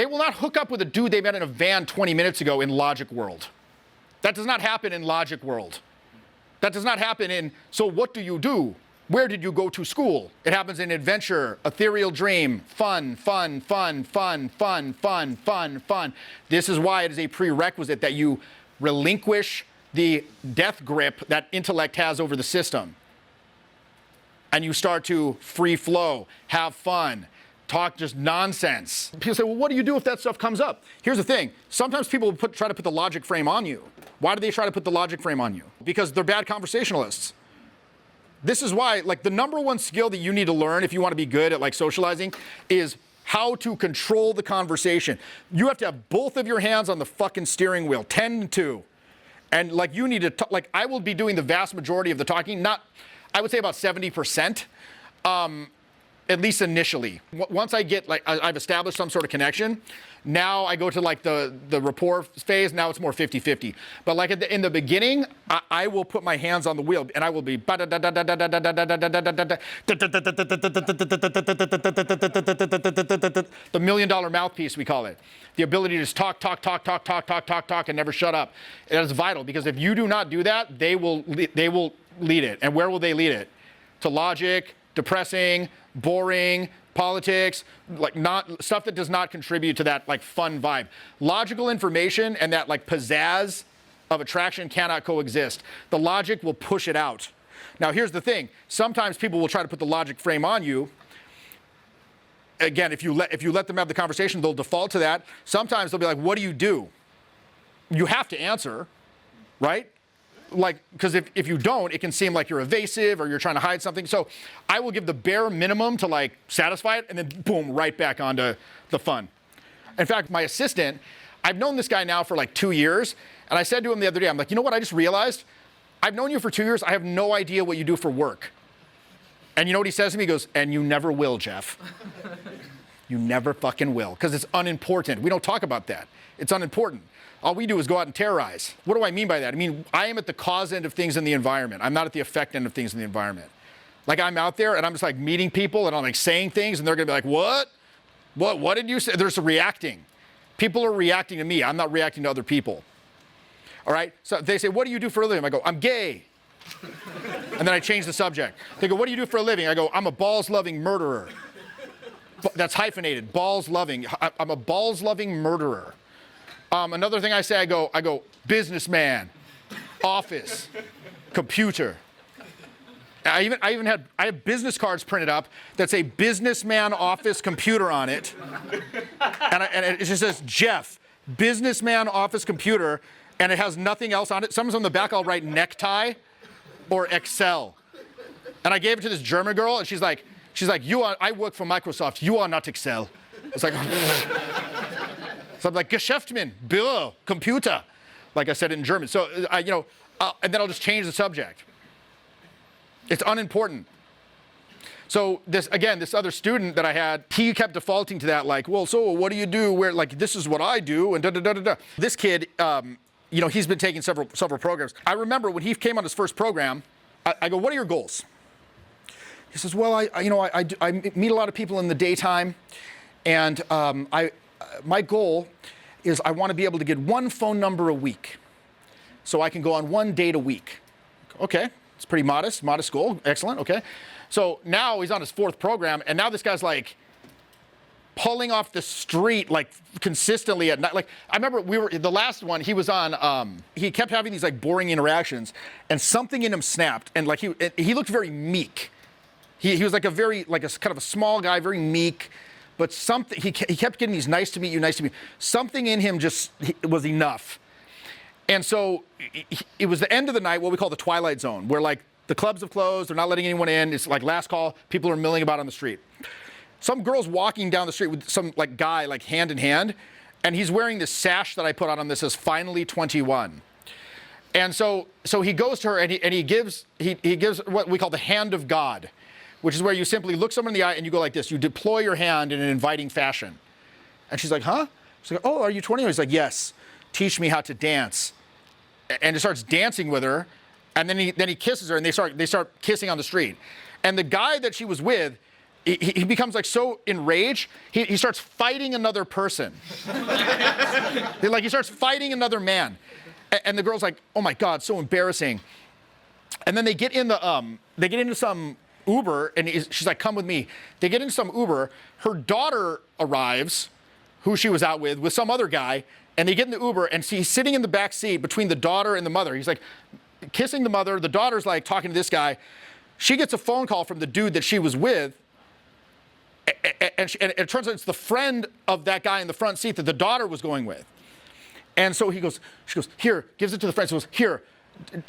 They will not hook up with a dude they met in a van 20 minutes ago in logic world. That does not happen in logic world. That does not happen in, so what do you do? Where did you go to school? It happens in adventure, ethereal dream, fun, fun, fun, fun, fun, fun, fun, fun. This is why it is a prerequisite that you relinquish the death grip that intellect has over the system. And you start to free flow, have fun, talk just nonsense. People say, well, what do you do if that stuff comes up? Here's the thing. Sometimes people try to put the logic frame on you. Why do they try to put the logic frame on you? Because they're bad conversationalists. This is why, like, the number one skill that you need to learn if you want to be good at, like, socializing is how to control the conversation. You have to have both of your hands on the fucking steering wheel, 10-2. And, like, you need to, like, I will be doing the vast majority of the talking, not, I would say about 70%, at least initially. Once I get, like, I've established some sort of connection, now I go to, like, the rapport phase. Now it's more 50-50. But, like, in the beginning, I will put my hands on the wheel, and I will be the million dollar mouthpiece, we call it. The ability to just talk, and never shut up. It is vital, because if you do not do that, they will lead it. And where will they lead it? To logic, depressing, boring, politics, like not stuff that does not contribute to that, like, fun vibe. Logical information and that, like, pizzazz of attraction cannot coexist. The logic will push it out. Now, here's the thing. Sometimes people will try to put the logic frame on you. Again, if you let them have the conversation, they'll default to that. Sometimes they'll be like, what do you do? You have to answer, right? Like, because if you don't, it can seem like you're evasive or you're trying to hide something. So I will give the bare minimum to, like, satisfy it, and then boom, right back onto the fun. In fact, my assistant, I've known this guy now for like 2 years, and I said to him the other day, I'm like, you know what I just realized? I've known you for 2 years. I have no idea what you do for work. And you know what he says to me? He goes, and you never will, Jeff. You never fucking will, because it's unimportant. We don't talk about that. It's unimportant. All we do is go out and terrorize. What do I mean by that? I mean, I am at the cause end of things in the environment. I'm not at the effect end of things in the environment. Like, I'm out there and I'm just, like, meeting people and I'm, like, saying things and they're gonna be like, what? What did you say? They're just reacting. People are reacting to me. I'm not reacting to other people. All right? So they say, what do you do for a living? I go, I'm gay. And then I change the subject. They go, what do you do for a living? I go, I'm a balls-loving murderer. That's hyphenated, balls-loving. I'm a balls-loving murderer. Another thing I say, I go, businessman, office, computer. I have business cards printed up that say businessman, office, computer on it. And it just says Jeff, businessman, office, computer, and it has nothing else on it. Sometimes on the back I'll write necktie or Excel. And I gave it to this German girl, and she's like, I work for Microsoft, you are not Excel. It's like, so I'm like, Geschäftsmann, Büro, computer, like I said it in German. So, and then I'll just change the subject. It's unimportant. So this other student that I had, he kept defaulting to that, like, well, so what do you do? Where, like, this is what I do, and da-da-da-da-da. This kid, he's been taking several programs. I remember when he came on his first program, I go, what are your goals? He says, well, I meet a lot of people in the daytime, and my goal is I want to be able to get one phone number a week so I can go on one date a week. Okay, it's pretty modest goal. Excellent, okay. So now he's on his fourth program, and now this guy's, like, pulling off the street, like, consistently at night. Like, I remember the last one, he was on, he kept having these, like, boring interactions, and something in him snapped, and, like, he looked very meek. He was like a kind of a small guy, very meek, but something, he kept getting these nice to meet you. Something in him just was enough. And so it was the end of the night, what we call the twilight zone, where, like, the clubs have closed, they're not letting anyone in, it's like last call, people are milling about on the street. Some girl's walking down the street with some, like, guy, like, hand in hand, and he's wearing this sash that I put on him that says, finally 21. And so he goes to her and he gives what we call the hand of God, which is where you simply look someone in the eye and you go like this. You deploy your hand in an inviting fashion. And she's like, huh? She's like, oh, are you 20? He's like, yes. Teach me how to dance. And he starts dancing with her. And then he kisses her, and they start kissing on the street. And the guy that she was with, he becomes like so enraged, he starts fighting another person. Like he starts fighting another man. And the girl's like, oh my God, so embarrassing. And then they get into some Uber, and she's like, come with me. They get into some Uber. Her daughter arrives, who she was out with some other guy, and they get in the Uber, and he's sitting in the back seat between the daughter and the mother. He's like kissing the mother. The daughter's like talking to this guy. She gets a phone call from the dude that she was with, and it turns out it's the friend of that guy in the front seat that the daughter was going with. And so she goes, here, gives it to the friend. She goes, here,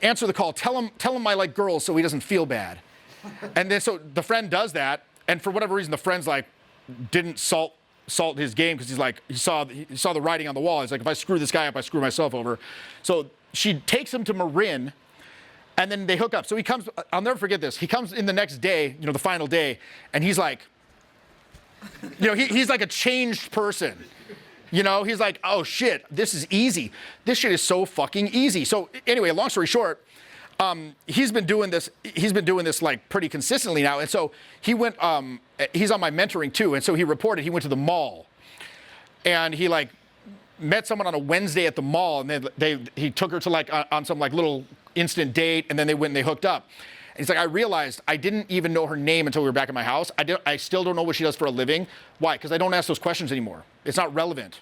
answer the call. Tell him I like girls so he doesn't feel bad. And then so the friend does that, and for whatever reason, the friend's like, didn't salt his game, because he's like, he saw the writing on the wall. He's like, if I screw this guy up, I screw myself over. So she takes him to Marin, and then they hook up. So he comes, I'll never forget this. He comes in the next day, the final day, and he's like, he's like a changed person. He's like, oh shit, this is easy. This shit is so fucking easy. So anyway, long story short, he's been doing this like pretty consistently now. And so he went, he's on my mentoring too. And so he reported he went to the mall, and he like met someone on a Wednesday at the mall, and he took her to like on some like little instant date, and then they went and they hooked up. And he's like, I realized I didn't even know her name until we were back at my house. I still don't know what she does for a living. Why? Because I don't ask those questions anymore. It's not relevant.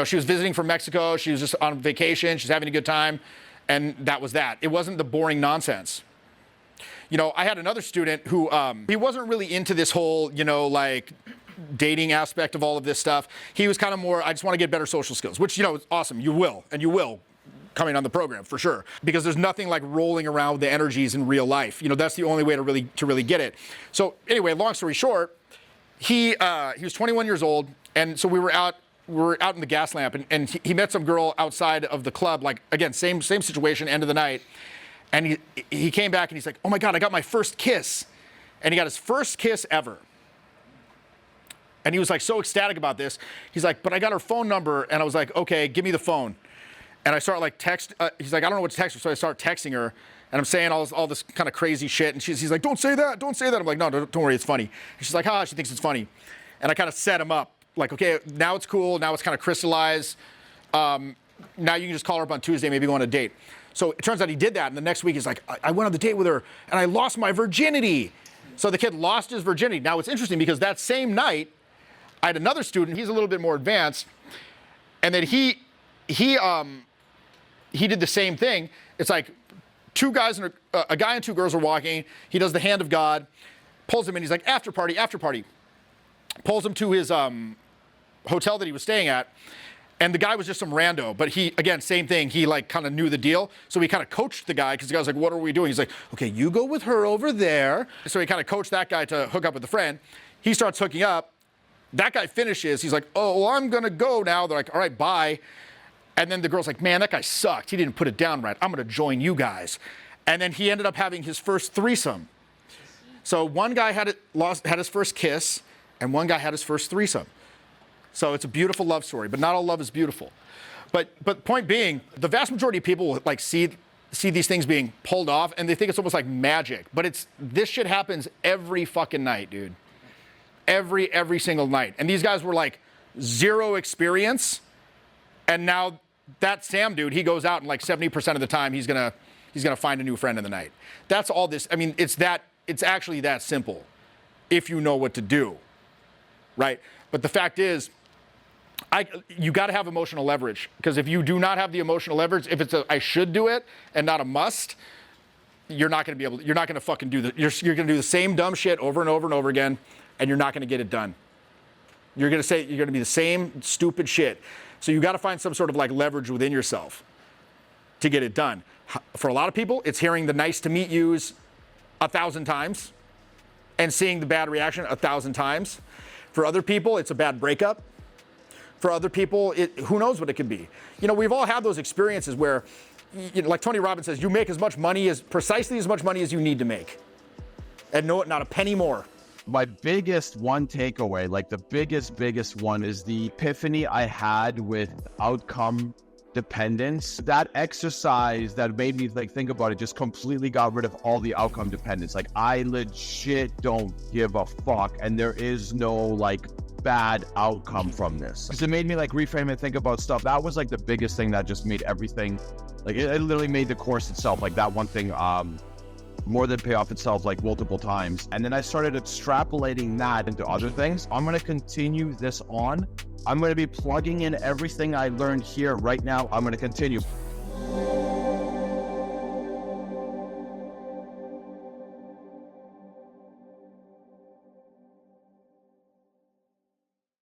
She was visiting from Mexico. She was just on vacation. She's having a good time. And that was that. It wasn't the boring nonsense. I had another student who, he wasn't really into this whole, like dating aspect of all of this stuff. He was kind of more, I just want to get better social skills, which, is awesome. You will coming on the program for sure, because there's nothing like rolling around with the energies in real life. That's the only way to really get it. So anyway, long story short, he was 21 years old. And so we were out in the gas lamp, and he met some girl outside of the club, like, again, same situation, end of the night. And he came back, and he's like, oh my God, I got my first kiss. And he got his first kiss ever. And he was like so ecstatic about this. He's like, but I got her phone number. And I was like, okay, give me the phone. And I start like he's like, I don't know what to text her. So I start texting her, and I'm saying all this kind of crazy shit. And he's like, don't say that. I'm like, no, don't worry, it's funny. And she's like, she thinks it's funny. And I kind of set him up. Like, okay, now it's cool. Now it's kind of crystallized. Now you can just call her up on Tuesday, maybe go on a date. So it turns out he did that. And the next week he's like, I went on the date with her, and I lost my virginity. So the kid lost his virginity. Now it's interesting, because that same night, I had another student. He's a little bit more advanced. And then he did the same thing. It's like two guys and a guy and two girls are walking. He does the hand of God, pulls him in. He's like, after party. Pulls him to his hotel that he was staying at. And the guy was just some rando, but he, again, same thing. He like kind of knew the deal. So he kind of coached the guy, because the guy was like, what are we doing? He's like, okay, you go with her over there. So he kind of coached that guy to hook up with the friend. He starts hooking up. That guy finishes. He's like, oh, well, I'm going to go now. They're like, all right, bye. And then the girl's like, man, that guy sucked. He didn't put it down right. I'm going to join you guys. And then he ended up having his first threesome. So one guy had his first kiss, and one guy had his first threesome. So it's a beautiful love story, but not all love is beautiful. But point being, the vast majority of people like see these things being pulled off, and they think it's almost like magic. But this shit happens every fucking night, dude. Every single night. And these guys were like zero experience. And now that Sam dude, he goes out, and like 70% of the time he's gonna find a new friend in the night. That's all this. I mean, it's actually that simple, if you know what to do, right? But the fact is, you got to have emotional leverage, because if you do not have the emotional leverage, if it's I should do it and not a must, you're not going to fucking do the. You're going to do the same dumb shit over and over and over again, and you're not going to get it done. You're going to be the same stupid shit. So you got to find some sort of like leverage within yourself to get it done. For a lot of people, it's hearing the nice to meet yous 1,000 times and seeing the bad reaction 1,000 times. For other people, it's a bad breakup. For other people, who knows what it could be. We've all had those experiences where, like Tony Robbins says, you make precisely as much money as you need to make. And no, not a penny more. My biggest one takeaway, like the biggest one, is the epiphany I had with outcome dependence. That exercise that made me like think about it just completely got rid of all the outcome dependence. Like I legit don't give a fuck, and there is no like bad outcome from this. Because it made me like reframe and think about stuff. That was like the biggest thing that just made everything, like it literally made the course itself, like that one thing, more than pay off itself like multiple times. And then I started extrapolating that into other things. I'm going to continue this on. I'm going to be plugging in everything I learned here right now. I'm going to continue.